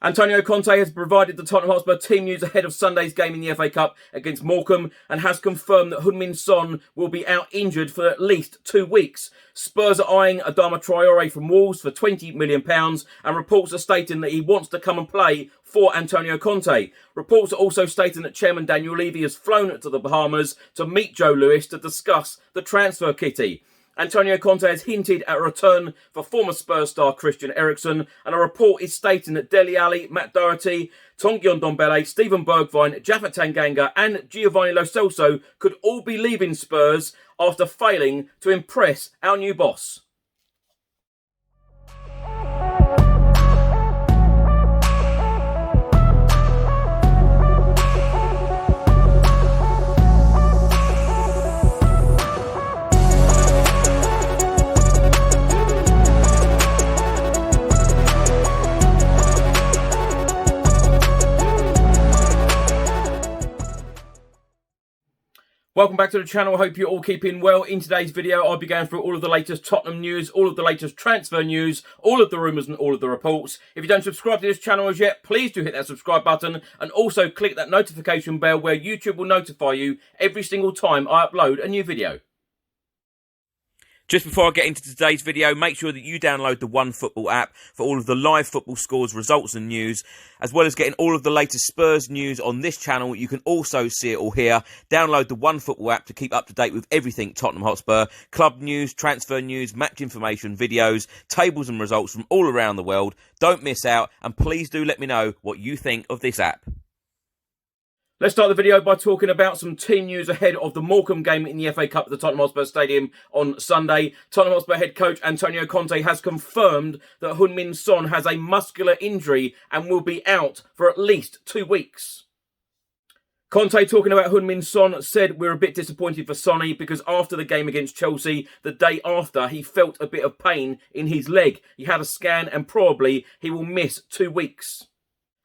Antonio Conte has provided the Tottenham Hotspur team news ahead of Sunday's game in the FA Cup against Morecambe and has confirmed that Heung-min Son will be out injured for at least 2 weeks. Spurs are eyeing Adama Traore from Wolves for £20 million and reports are stating that he wants to come and play for Antonio Conte. Reports are also stating that Chairman Daniel Levy has flown to the Bahamas to meet Joe Lewis to discuss the transfer kitty. Antonio Conte has hinted at a return for former Spurs star Christian Eriksen, and a report is stating that Dele Alli, Matt Doherty, Tongion Ndombele, Steven Bergwijn, Japhet Tanganga and Giovanni Lo Celso could all be leaving Spurs after failing to impress our new boss. Welcome back to the channel. I hope you're all keeping well. In today's video, I'll be going through all of the latest Tottenham news, all of the latest transfer news, all of the rumours and all of the reports. If you don't subscribe to this channel as yet, please do hit that subscribe button and also click that notification bell where YouTube will notify you every single time I upload a new video. Just before I get into today's video, make sure that you download the OneFootball app for all of the live football scores, results and news, as well as getting all of the latest Spurs news on this channel. You can also see it all here. Download the OneFootball app to keep up to date with everything Tottenham Hotspur, club news, transfer news, match information, videos, tables and results from all around the world. Don't miss out, and please do let me know what you think of this app. Let's start the video by talking about some team news ahead of the Morecambe game in the FA Cup at the Tottenham Hotspur Stadium on Sunday. Tottenham Hotspur head coach Antonio Conte has confirmed that Heung-min Son has a muscular injury and will be out for at least 2 weeks. Conte, talking about Heung-min Son, said we're a bit disappointed for Sonny because after the game against Chelsea, the day after, he felt a bit of pain in his leg. He had a scan and probably he will miss 2 weeks.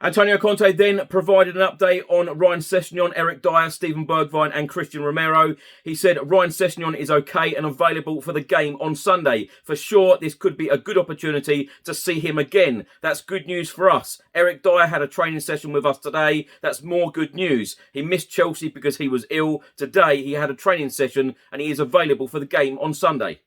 Antonio Conte then provided an update on Ryan Sessegnon, Eric Dyer, Steven Bergwijn and Christian Romero. He said Ryan Sessegnon is okay and available for the game on Sunday. For sure, this could be a good opportunity to see him again. That's good news for us. Eric Dyer had a training session with us today. That's more good news. He missed Chelsea because he was ill. Today, he had a training session and he is available for the game on Sunday.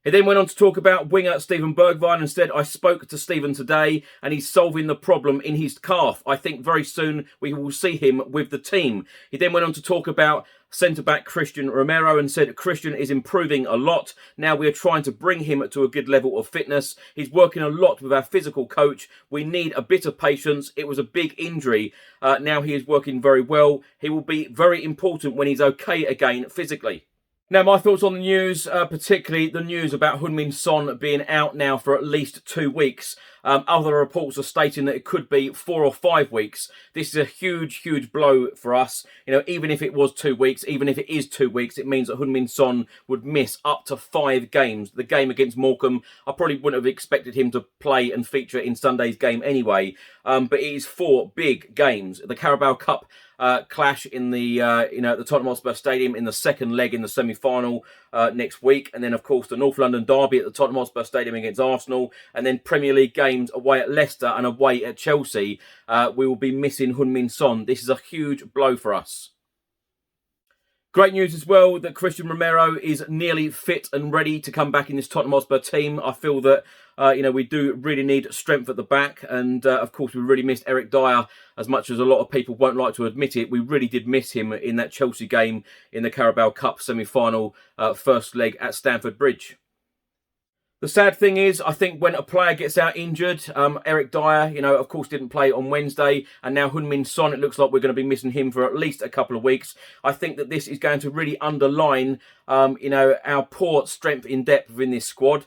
He then went on to talk about winger Steven Bergwijn and said, I spoke to Steven today and he's solving the problem in his calf. I think very soon we will see him with the team. He then went on to talk about centre-back Christian Romero and said Christian is improving a lot. Now we are trying to bring him to a good level of fitness. He's working a lot with our physical coach. We need a bit of patience. It was a big injury. Now he is working very well. He will be very important when he's okay again physically. Now, my thoughts on the news, particularly the news about Heung-min Son being out now for at least 2 weeks. Other reports are stating that it could be 4 or 5 weeks. This is a huge, huge blow for us. You know, even if it was 2 weeks, even if it is 2 weeks, it means that Heung-min Son would miss up to 5 games. The game against Morecambe, I probably wouldn't have expected him to play and feature in Sunday's game anyway. But it is 4 big games. The Carabao Cup clash in the at the Tottenham Hotspur Stadium in the second leg in the semi-final next week, and then of course the North London derby at the Tottenham Hotspur Stadium against Arsenal, and then Premier League games away at Leicester and away at Chelsea. We will be missing Heung-min Son. This is a huge blow for us. Great news as well that Christian Romero is nearly fit and ready to come back in this Tottenham Hotspur team. I feel that we do really need strength at the back, and of course we really missed Eric Dyer as much as a lot of people won't like to admit it. We really did miss him in that Chelsea game in the Carabao Cup semi-final first leg at Stamford Bridge. The sad thing is, I think when a player gets out injured, Eric Dyer, of course didn't play on Wednesday, and now Heung-min Son, it looks like we're going to be missing him for at least a couple of weeks. I think that this is going to really underline, our poor strength in depth within this squad,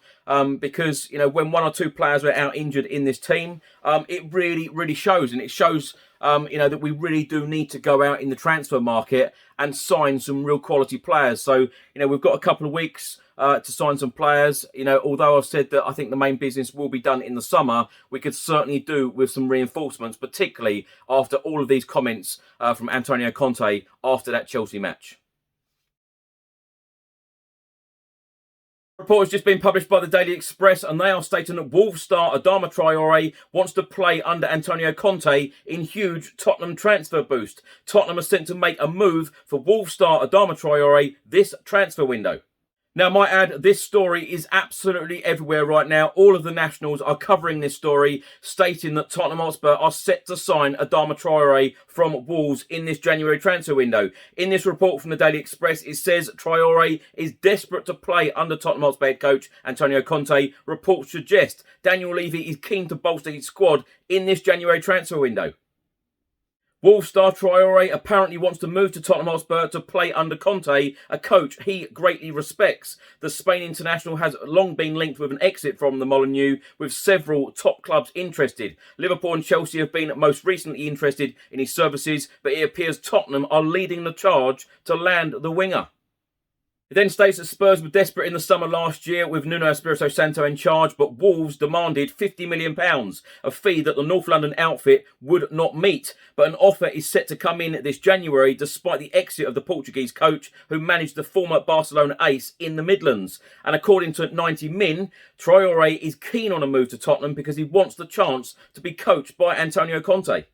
because, when 1 or 2 players are out injured in this team, it really, really shows, and it shows, that we really do need to go out in the transfer market and sign some real quality players. So, we've got a couple of weeks to sign some players. Although I've said that I think the main business will be done in the summer, we could certainly do with some reinforcements, particularly after all of these comments from Antonio Conte after that Chelsea match. Report has just been published by the Daily Express, and they are stating that Wolves star Adama Traore wants to play under Antonio Conte in huge Tottenham transfer boost. Tottenham are sent to make a move for Wolves star Adama Traore this transfer window. Now, I might add, this story is absolutely everywhere right now. All of the nationals are covering this story, stating that Tottenham Hotspur are set to sign Adama Traore from Wolves in this January transfer window. In this report from the Daily Express, it says Traore is desperate to play under Tottenham Hotspur head coach Antonio Conte. Reports suggest Daniel Levy is keen to bolster his squad in this January transfer window. Wolves star Traore apparently wants to move to Tottenham Hotspur to play under Conte, a coach he greatly respects. The Spain international has long been linked with an exit from the Molineux, with several top clubs interested. Liverpool and Chelsea have been most recently interested in his services, but it appears Tottenham are leading the charge to land the winger. It then states that Spurs were desperate in the summer last year with Nuno Espirito Santo in charge, but Wolves demanded £50 million, a fee that the North London outfit would not meet. But an offer is set to come in this January, despite the exit of the Portuguese coach who managed the former Barcelona ace in the Midlands. And according to 90 Min, Traore is keen on a move to Tottenham because he wants the chance to be coached by Antonio Conte.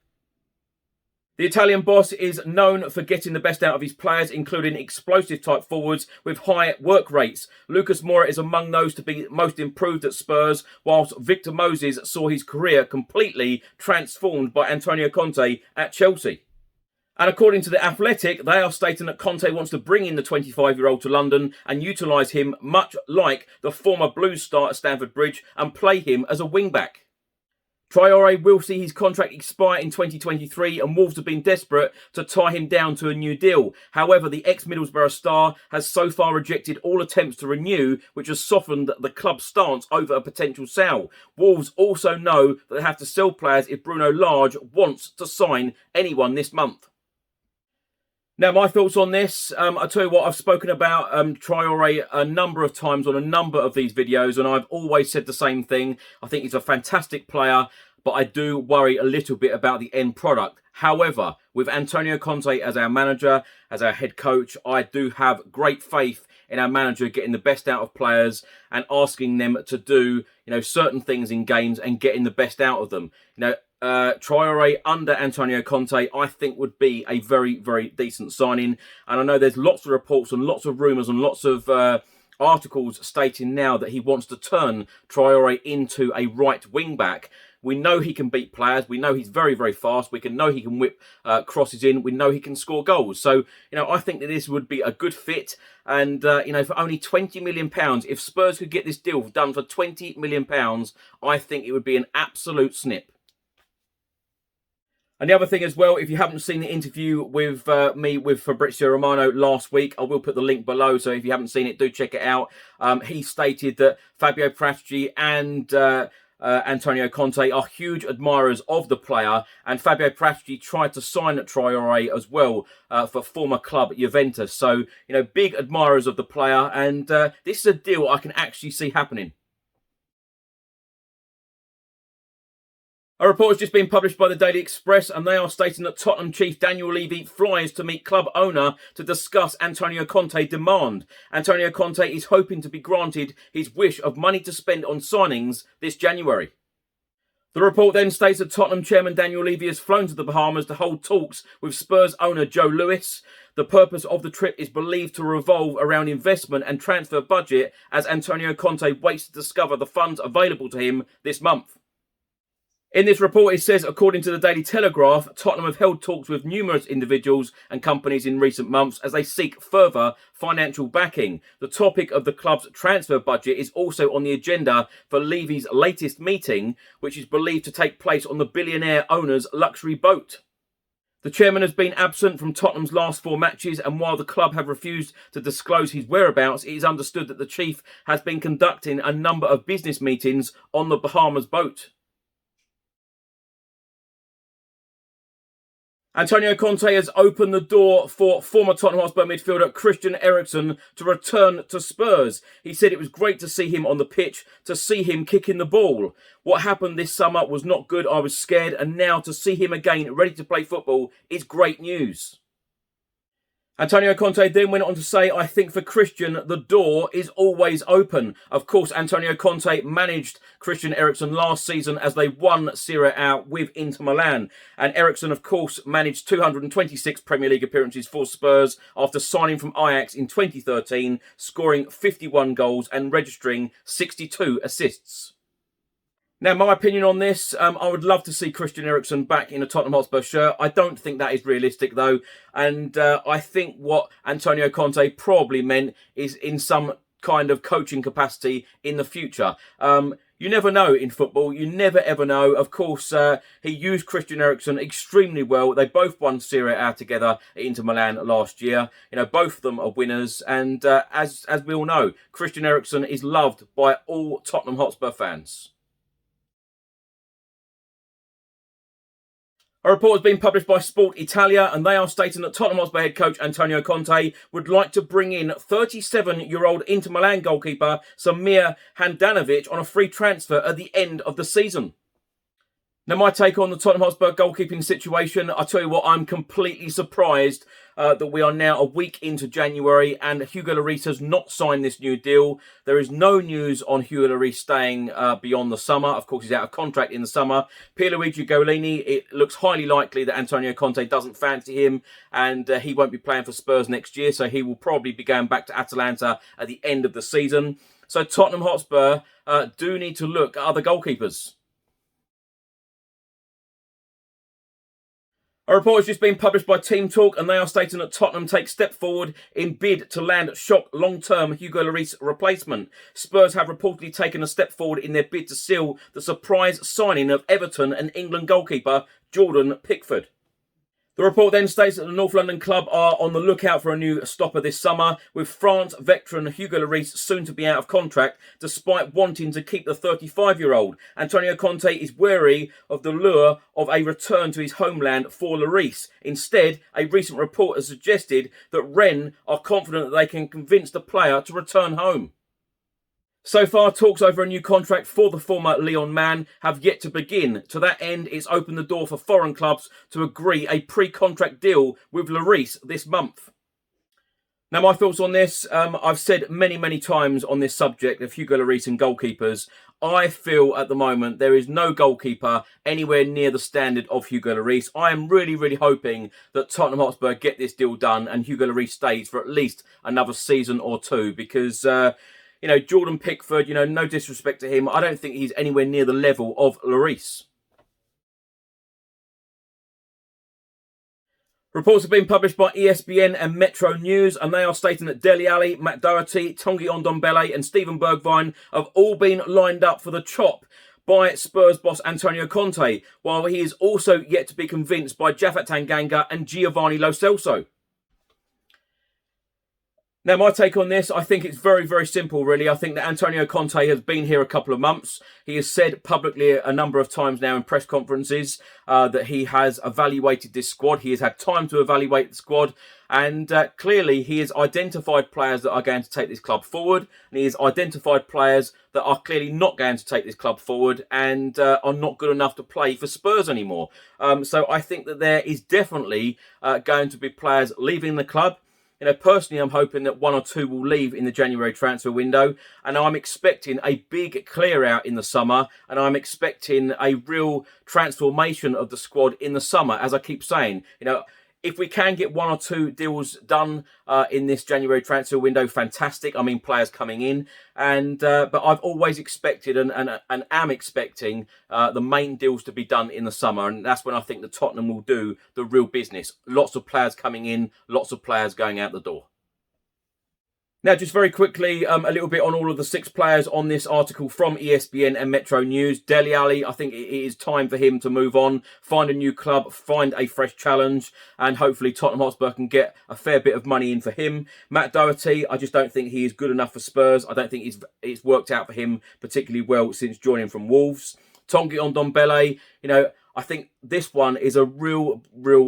The Italian boss is known for getting the best out of his players, including explosive-type forwards with high work rates. Lucas Moura is among those to be most improved at Spurs, whilst Victor Moses saw his career completely transformed by Antonio Conte at Chelsea. And according to The Athletic, they are stating that Conte wants to bring in the 25-year-old to London and utilise him much like the former Blues star at Stamford Bridge and play him as a wing-back. Traore will see his contract expire in 2023, and Wolves have been desperate to tie him down to a new deal. However, the ex-Middlesbrough star has so far rejected all attempts to renew, which has softened the club's stance over a potential sale. Wolves also know that they have to sell players if Bruno Lage wants to sign anyone this month. Now, my thoughts on this, I'll tell you what, I've spoken about Traore a number of times on a number of these videos, and I've always said the same thing. I think he's a fantastic player, but I do worry a little bit about the end product. However, with Antonio Conte as our manager, as our head coach, I do have great faith in our manager getting the best out of players and asking them to do, certain things in games and getting the best out of them. Traore under Antonio Conte, I think, would be a very, very decent signing. And I know there's lots of reports and lots of rumours and lots of articles stating now that he wants to turn Traore into a right wing-back. We know he can beat players. We know he's very, very fast. We know he can whip crosses in. We know he can score goals. So, I think that this would be a good fit. And, for only £20 million, if Spurs could get this deal done for £20 million, I think it would be an absolute snip. And the other thing as well, if you haven't seen the interview with me with Fabrizio Romano last week, I will put the link below. So if you haven't seen it, do check it out. He stated that Fabio Paratici and Antonio Conte are huge admirers of the player. And Fabio Paratici tried to sign Traore as well for former club Juventus. So, big admirers of the player. And this is a deal I can actually see happening. A report has just been published by the Daily Express, and they are stating that Tottenham chief Daniel Levy flies to meet club owner to discuss Antonio Conte demand. Antonio Conte is hoping to be granted his wish of money to spend on signings this January. The report then states that Tottenham chairman Daniel Levy has flown to the Bahamas to hold talks with Spurs owner Joe Lewis. The purpose of the trip is believed to revolve around investment and transfer budget, as Antonio Conte waits to discover the funds available to him this month. In this report, it says, according to the Daily Telegraph, Tottenham have held talks with numerous individuals and companies in recent months as they seek further financial backing. The topic of the club's transfer budget is also on the agenda for Levy's latest meeting, which is believed to take place on the billionaire owner's luxury boat. The chairman has been absent from Tottenham's last 4 matches, and while the club have refused to disclose his whereabouts, it is understood that the chief has been conducting a number of business meetings on the Bahamas boat. Antonio Conte has opened the door for former Tottenham Hotspur midfielder Christian Eriksen to return to Spurs. He said it was great to see him on the pitch, to see him kicking the ball. What happened this summer was not good, I was scared, and now to see him again ready to play football is great news. Antonio Conte then went on to say, I think for Christian, the door is always open. Of course, Antonio Conte managed Christian Eriksen last season as they won Serie A with Inter Milan. And Eriksen, of course, managed 226 Premier League appearances for Spurs after signing from Ajax in 2013, scoring 51 goals and registering 62 assists. Now, my opinion on this, I would love to see Christian Eriksen back in a Tottenham Hotspur shirt. I don't think that is realistic, though. And I think what Antonio Conte probably meant is in some kind of coaching capacity in the future. You never know in football. You never, ever know. Of course, he used Christian Eriksen extremely well. They both won Serie A together at Inter Milan last year. You know, both of them are winners. And as we all know, Christian Eriksen is loved by all Tottenham Hotspur fans. A report has been published by Sport Italia, and they are stating that Tottenham Hotspur head coach Antonio Conte would like to bring in 37-year-old Inter Milan goalkeeper Samir Handanovic on a free transfer at the end of the season. Now, my take on the Tottenham Hotspur goalkeeping situation, I tell you what, I'm completely surprised that we are now a week into January and Hugo Lloris has not signed this new deal. There is no news on Hugo Lloris staying beyond the summer. Of course, he's out of contract in the summer. Pierluigi Golini, it looks highly likely that Antonio Conte doesn't fancy him and he won't be playing for Spurs next year, so he will probably be going back to Atalanta at the end of the season. So Tottenham Hotspur do need to look at other goalkeepers. A report has just been published by Team Talk and they are stating that Tottenham take step forward in bid to land shock long-term Hugo Lloris replacement. Spurs have reportedly taken a step forward in their bid to seal the surprise signing of Everton and England goalkeeper Jordan Pickford. The report then states that the North London club are on the lookout for a new stopper this summer, with France veteran Hugo Lloris soon to be out of contract, despite wanting to keep the 35-year-old. Antonio Conte is wary of the lure of a return to his homeland for Lloris. Instead, a recent report has suggested that Rennes are confident that they can convince the player to return home. So far, talks over a new contract for the former Lyon man have yet to begin. To that end, it's opened the door for foreign clubs to agree a pre-contract deal with Lloris this month. Now, my thoughts on this, I've said many times on this subject of Hugo Lloris and goalkeepers. I feel at the moment there is no goalkeeper anywhere near the standard of Hugo Lloris. I am really hoping that Tottenham Hotspur get this deal done and Hugo Lloris stays for at least another season or two because... you know, Jordan Pickford, you know, no disrespect to him. I don't think he's anywhere near the level of Lloris. Reports have been published by ESPN and Metro News, and they are stating that Dele Alli, Matt Doherty, Tanguy Ndombele and Steven Bergwijn have all been lined up for the chop by Spurs boss Antonio Conte, while he is also yet to be convinced by Japhet Tanganga and Giovanni Lo Celso. Now, my take on this, I think it's very simple, really. I think that Antonio Conte has been here a couple of months. He has said publicly a number of times now in press conferences that he has evaluated this squad. He has had time to evaluate the squad. And clearly, he has identified players that are going to take this club forward. And he has identified players that are clearly not going to take this club forward and are not good enough to play for Spurs anymore. So I think that there is definitely going to be players leaving the club. You know, personally, I'm hoping that one or two will leave in the January transfer window. And I'm expecting a big clear out in the summer. And I'm expecting a real transformation of the squad in the summer. As I keep saying, you know, if we can get one or two deals done in this January transfer window, fantastic. I mean, players coming in. And but I've always expected and am expecting the main deals to be done in the summer. And that's when I think that Tottenham will do the real business. Lots of players coming in, lots of players going out the door. Now, just very quickly, a little bit on all of the 6 players on this article from ESPN and Metro News. Dele Alli, I think it is time for him to move on, find a new club, find a fresh challenge, and hopefully Tottenham Hotspur can get a fair bit of money in for him. Matt Doherty, I just don't think he is good enough for Spurs. I don't think it's worked out for him particularly well since joining from Wolves. Tanguy Ndombele, you know, I think this one is a real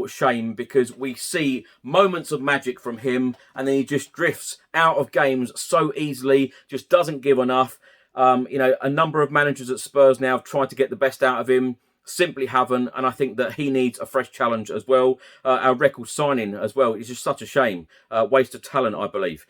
shame because we see moments of magic from him and then he just drifts out of games so easily, just doesn't give enough. You know, a number of managers at Spurs now have tried to get the best out of him. simply haven't, and I think that he needs a fresh challenge as well. Our record signing as well is just such a shame. Waste of talent, I believe.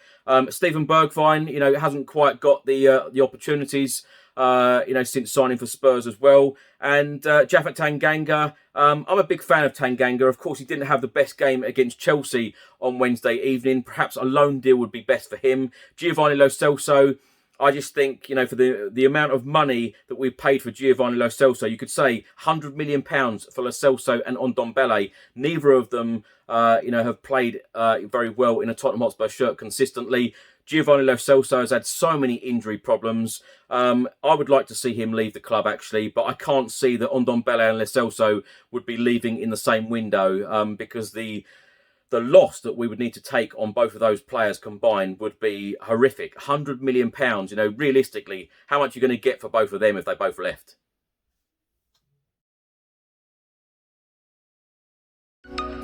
Steven Bergwijn, you know, hasn't quite got the opportunities, you know, since signing for Spurs as well. And Japhet Tanganga, I'm a big fan of Tanganga. Of course, he didn't have the best game against Chelsea on Wednesday evening. Perhaps a loan deal would be best for him. Giovanni Lo Celso, I just think, you know, for the amount of money that we've paid for Giovanni Lo Celso, you could say £100 million for Lo Celso and Ndombele. Neither of them, you know, have played very well in a Tottenham Hotspur shirt consistently. Giovanni Lo Celso has had so many injury problems. I would like to see him leave the club, actually, but I can't see that Ndombele and Lo Celso would be leaving in the same window because the loss that we would need to take on both of those players combined would be horrific. £100 million, you know, realistically, how much are you going to get for both of them if they both left?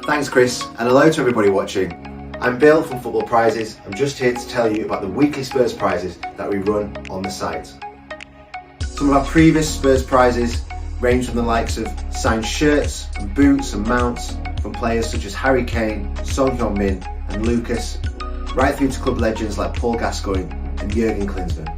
Thanks, Chris, and hello to everybody watching. I'm Bill from Football Prizes. I'm just here to tell you about the weekly Spurs prizes that we run on the site. Some of our previous Spurs prizes range from the likes of signed shirts and boots and mounts from players such as Harry Kane, Son Heung-min and Lucas, right through to club legends like Paul Gascoigne and Jurgen Klinsmann.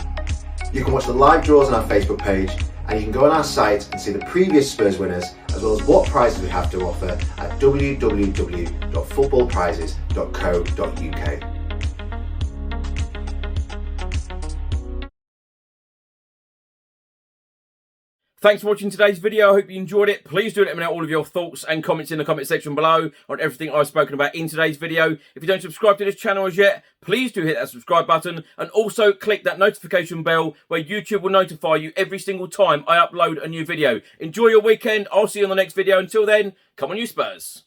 You can watch the live draws on our Facebook page, and you can go on our site and see the previous Spurs winners as well as what prizes we have to offer at www.footballprizes.co.uk. Thanks for watching today's video. I hope you enjoyed it. Please do let me know all of your thoughts and comments in the comment section below on everything I've spoken about in today's video. If you don't subscribe to this channel as yet, please do hit that subscribe button and also click that notification bell where YouTube will notify you every single time I upload a new video. Enjoy your weekend. I'll see you on the next video. Until then, come on you Spurs.